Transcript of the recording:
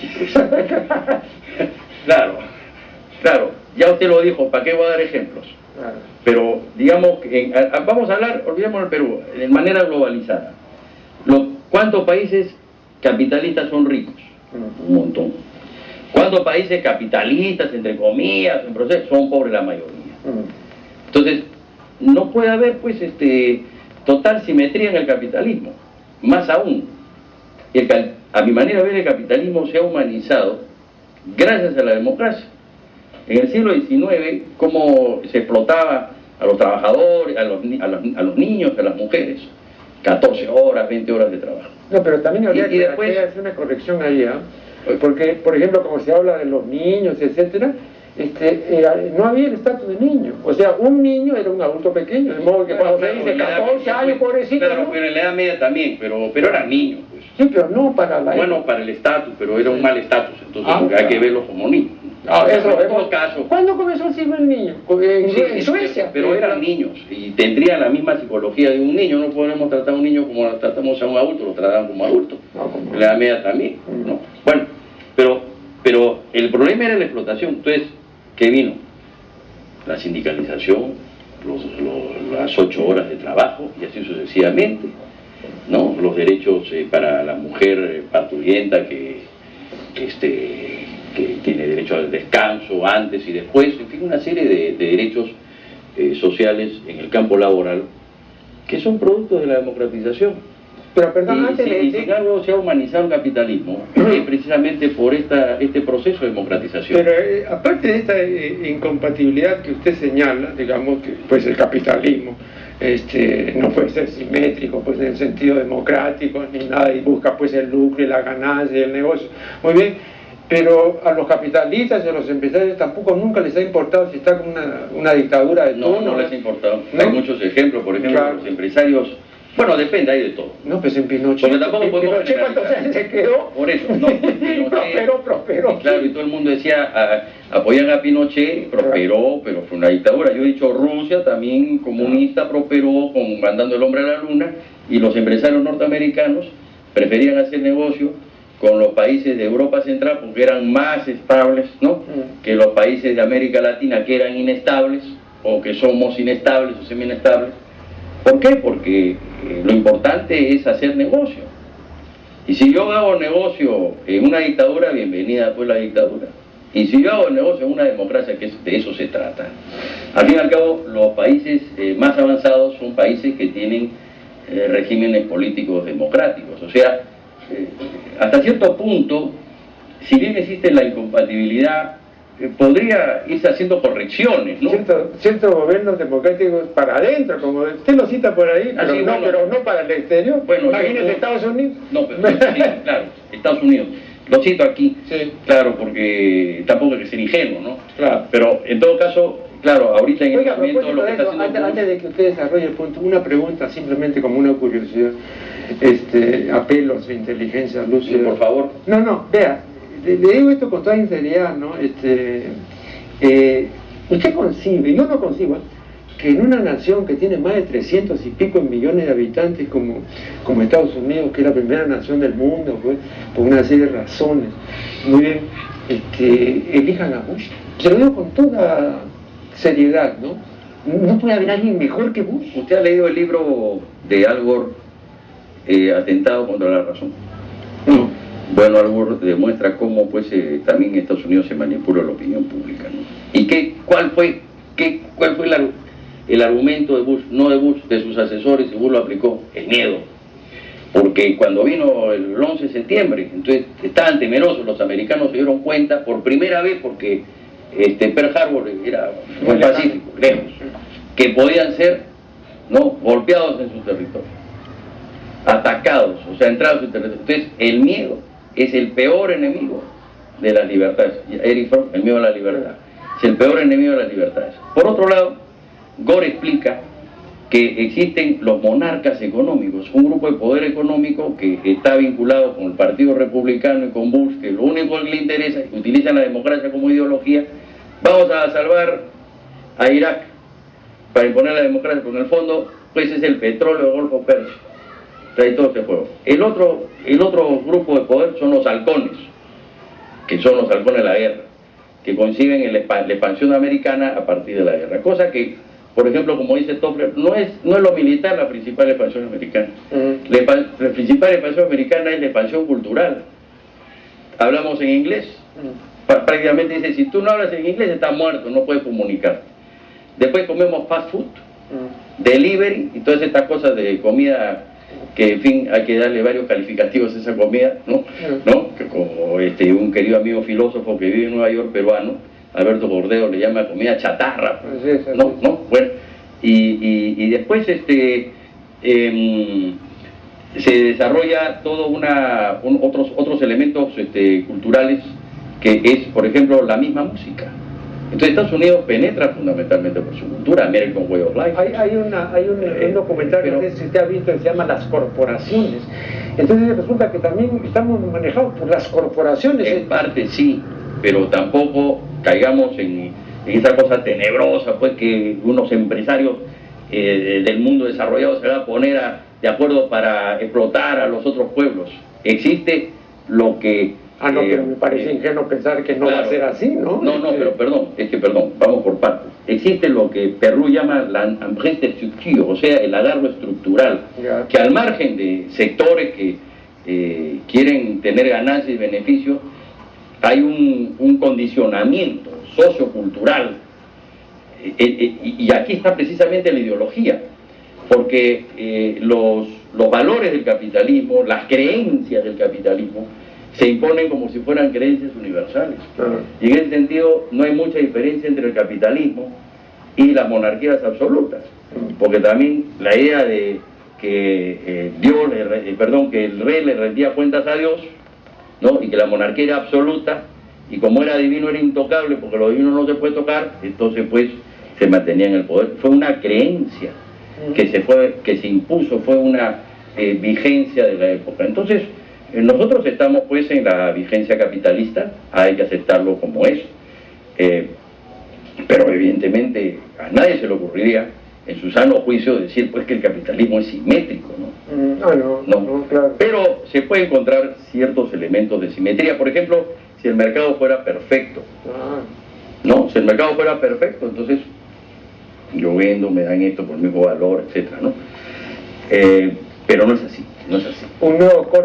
así pues. Claro, claro, ya usted lo dijo, ¿para qué voy a dar ejemplos? Claro. Pero digamos, vamos a hablar, olvidemos el Perú, de manera globalizada. ¿Cuántos países capitalistas son ricos? Un montón. ¿Cuántos países capitalistas, entre comillas, en proceso, son pobres la mayoría? Entonces, no puede haber pues total simetría en el capitalismo. Más aún, a mi manera de ver, el capitalismo se ha humanizado gracias a la democracia. En el siglo XIX, cómo se explotaba a los trabajadores, a los niños, a las mujeres. 14 horas, 20 horas de trabajo. No, pero también habría que después hacer una corrección ahí, ¿eh? Porque, por ejemplo, como se habla de los niños, etcétera, no había el estatus de niño. O sea, un niño era un adulto pequeño, de modo que cuando se dice 14 años, pobrecito. Claro, ¿no? pero en la Edad Media también, pero eran niños, pues. Sí, pero no para la... Bueno, para el estatus, pero era un mal estatus, entonces porque hay que verlos como niños. En todo caso. ¿Cuándo comenzó el siglo del niño? En Suecia. Pero eran niños y tendrían la misma psicología de un niño. No podemos tratar a un niño como lo tratamos a un adulto, lo tratamos como adulto. En la Edad Media también, ¿no? Bueno, pero el problema era la explotación. Entonces, ¿qué vino? La sindicalización, las 8 horas de trabajo y así sucesivamente, ¿no? Los derechos para la mujer parturienta que tiene derecho al descanso antes y después, en fin, una serie de derechos sociales en el campo laboral que son productos de la democratización. Pero perdón, y sin algo se ha humanizado el capitalismo, precisamente por este proceso de democratización. Pero aparte de esta incompatibilidad que usted señala, digamos que pues el capitalismo no puede ser simétrico pues en el sentido democrático ni nada, y busca pues el lucro y la ganancia y el negocio. Muy bien, pero a los capitalistas y a los empresarios tampoco nunca les ha importado si está con una dictadura de turno. No les ha importado. ¿No? Hay muchos ejemplos, por ejemplo, claro. Los empresarios. Bueno, depende, hay de todo. No, pues en Pinochet. Porque tampoco podemos Pinochet, ¿cuántos años se quedó? Por eso, no, pues Pinochet, prosperó. Y claro, y todo el mundo decía, apoyan a Pinochet, prosperó, pero fue una dictadura. Yo he dicho, Rusia también comunista prosperó, mandando el hombre a la luna, y los empresarios norteamericanos preferían hacer negocio con los países de Europa Central porque eran más estables, ¿no? Que los países de América Latina que eran inestables, o que somos inestables o semi-inestables. ¿Por qué? Porque lo importante es hacer negocio. Y si yo hago negocio en una dictadura, bienvenida pues la dictadura. Y si yo hago negocio en una democracia, que de eso se trata. Al fin y al cabo, los países más avanzados son países que tienen regímenes políticos democráticos. O sea, hasta cierto punto, si bien existe la incompatibilidad, podría irse haciendo correcciones, ¿no? Ciertos gobiernos democráticos para adentro, como usted lo cita por ahí, pero, bueno, pero no para el exterior. Bueno, imagínese Estados Unidos. No, pero sí, claro, Estados Unidos. Lo cito aquí, sí. Claro, porque tampoco hay que ser ingenuo, ¿no? Claro. Pero en todo caso, claro, ahorita en Oiga, este momento lo que está haciendo... Antes de que usted desarrolle el punto, una pregunta simplemente como una curiosidad. Apelo a su inteligencia lúcida. Sí, por favor. No, vea, le digo esto con toda sinceridad, ¿no? Usted concibe, yo no concibo, que en una nación que tiene más de 300 y pico millones de habitantes como Estados Unidos, que es la primera nación del mundo, pues, por una serie de razones, muy bien, elijan a Bush. Se lo digo con toda seriedad, ¿no? No puede haber alguien mejor que Bush. ¿Usted ha leído el libro de Al Gore, Atentado contra la Razón? No. Bueno, Al Gore demuestra cómo pues también en Estados Unidos se manipula la opinión pública, ¿no? ¿Y cuál fue el argumento de Bush? No de Bush, de sus asesores, y Bush lo aplicó: el miedo. Porque cuando vino el 11 de septiembre, entonces estaban temerosos, los americanos se dieron cuenta por primera vez, porque Pearl Harbor era muy pacífico, lejos, que podían ser, ¿no?, golpeados en su territorio, atacados, o sea, entrados en su territorio. Entonces, el miedo es el peor enemigo de las libertades. Eric Fromm, el miedo a la libertad, es el peor enemigo de las libertades. Por otro lado, Gore explica que existen los monarcas económicos, un grupo de poder económico que está vinculado con el Partido Republicano y con Bush, que lo único que le interesa es que utilizan la democracia como ideología. Vamos a salvar a Irak para imponer la democracia, porque en el fondo pues es el petróleo del Golfo Pérsico, trae todo este juego. El otro grupo de poder son los halcones, que son los halcones de la guerra, que conciben la expansión americana a partir de la guerra. Cosa que, por ejemplo, como dice Toffler, no es lo militar la principal expansión americana. La principal expansión americana es la expansión cultural. Hablamos en inglés. Prácticamente dice, si tú no hablas en inglés estás muerto, no puedes comunicar. Después comemos fast food, delivery y todas estas cosas de comida que, en fin, hay que darle varios calificativos a esa comida, ¿no? Que como un querido amigo filósofo que vive en Nueva York, peruano, Alberto Bordeo, le llama comida chatarra, ¿no? Bueno, y después se desarrolla todo otros elementos culturales, que es, por ejemplo, la misma música. Entonces Estados Unidos penetra fundamentalmente por su cultura, American Way of Life. Hay un documental que no sé si usted ha visto, que se llama Las Corporaciones. Entonces resulta que también estamos manejados por las corporaciones. En parte sí, pero tampoco caigamos en esa cosa tenebrosa, pues, que unos empresarios del mundo desarrollado se van a poner de acuerdo para explotar a los otros pueblos. Existe lo que... pero me parece ingenuo pensar que no, claro, va a ser así, ¿no? No, pero perdón, vamos por partes. Existe lo que Perú llama la empresa de structure, o sea, el agarro estructural, que al margen de sectores que quieren tener ganancias y beneficios, hay un condicionamiento sociocultural, y aquí está precisamente la ideología, porque los valores del capitalismo, las creencias del capitalismo, se imponen como si fueran creencias universales. Y en ese sentido no hay mucha diferencia entre el capitalismo y las monarquías absolutas, porque también la idea de que que el rey le rendía cuentas a Dios, ¿no? Y que la monarquía era absoluta, y como era divino era intocable, porque lo divino no se puede tocar, entonces pues se mantenía en el poder. Fue una creencia que se impuso, fue una vigencia de la época. Entonces nosotros estamos pues en la vigencia capitalista, hay que aceptarlo como es, pero evidentemente a nadie se le ocurriría en su sano juicio decir pues que el capitalismo es simétrico, ¿no? No, claro. Pero se puede encontrar ciertos elementos de simetría. Por ejemplo, si el mercado fuera perfecto, ¿no? Si el mercado fuera perfecto, entonces yo vendo, me dan esto por el mismo valor, etcétera, ¿no? Pero no es así, no es así. Un nuevo corte.